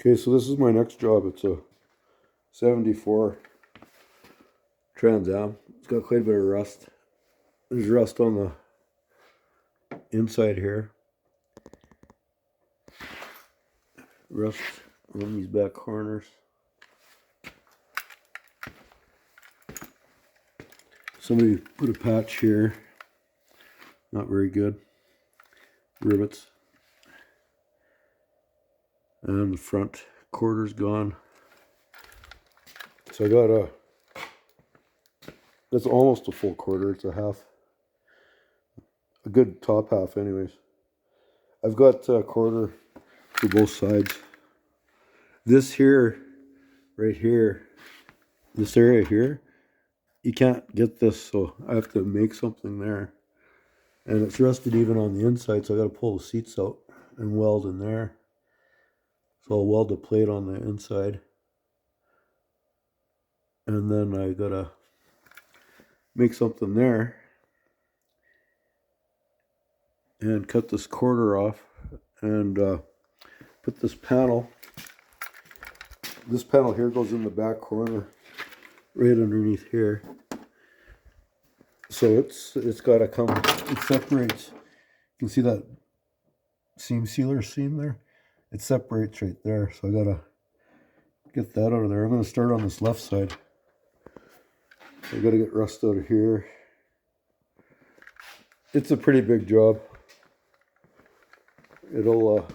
Okay, so this is my next job. It's a 74 Trans Am. It's got quite a bit of rust. There's rust on the inside here. Rust on these back corners. Somebody put a patch here. Not very good. Rivets. And the front quarter's gone. So I got that's almost a full quarter. It's a half. A good top half anyways. I've got a quarter for both sides. This here, right here, this area here, you can't get this, so I have to make something there. And it's rusted even on the inside, so I got to pull the seats out and weld in there. So I'll weld a plate on the inside. And then I got to make something there. And cut this quarter off and put this panel. This panel here goes in the back corner, right underneath here. So it's got to come. It separates. You can see that seam sealer seam there. It separates right there. So I gotta get that out of there. I'm gonna start on this left side. I gotta get rust out of here. It's a pretty big job. It'll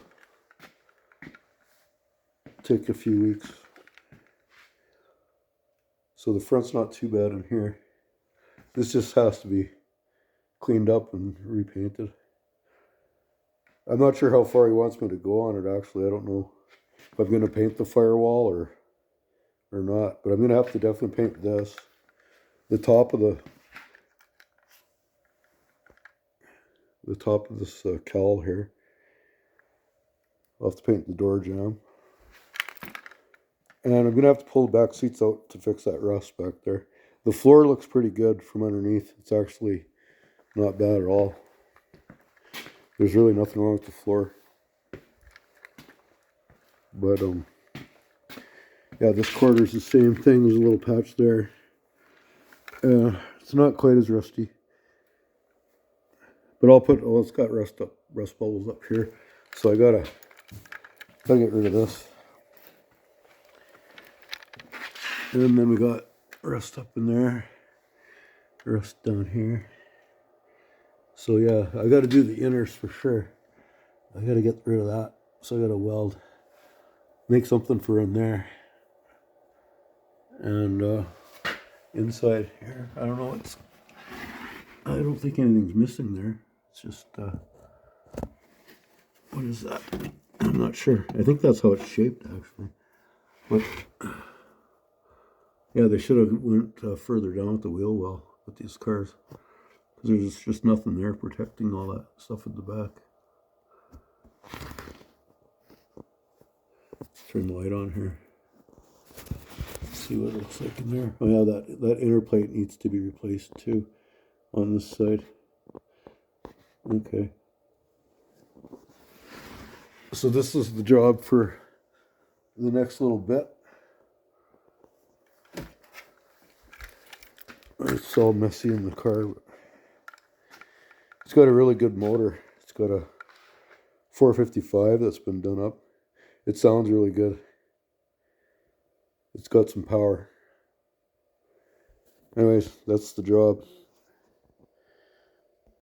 take a few weeks. So the front's not too bad in here. This just has to be cleaned up and repainted. I'm not sure how far he wants me to go on it actually. I don't know if I'm going to paint the firewall or not. But I'm going to have to definitely paint this. The top of this cowl here. I'll have to paint the door jamb. And I'm going to have to pull the back seats out to fix that rust back there. The floor looks pretty good from underneath. It's actually not bad at all. There's really nothing wrong with the floor. But, yeah, this quarter's the same thing. There's a little patch there. It's not quite as rusty. But I'll put, it's got rust bubbles up here. So I gotta get rid of this. And then we got rust up in there, rust down here. So yeah, I got to do the inners for sure. I got to get rid of that. So I got to weld, make something for in there. And inside here, I don't know. I don't think anything's missing there. It's just what is that? I'm not sure. I think that's how it's shaped actually. But yeah, they should have went further down with the wheel well with these cars. Because there's just nothing there protecting all that stuff at the back. Turn the light on here. See what it looks like in there. Oh yeah, that inner plate needs to be replaced too on this side. Okay. So this is the job for the next little bit. It's all messy in the car, but it's got a really good motor. It's got a 455 that's been done up. It sounds really good. It's got some power. Anyways, that's the job.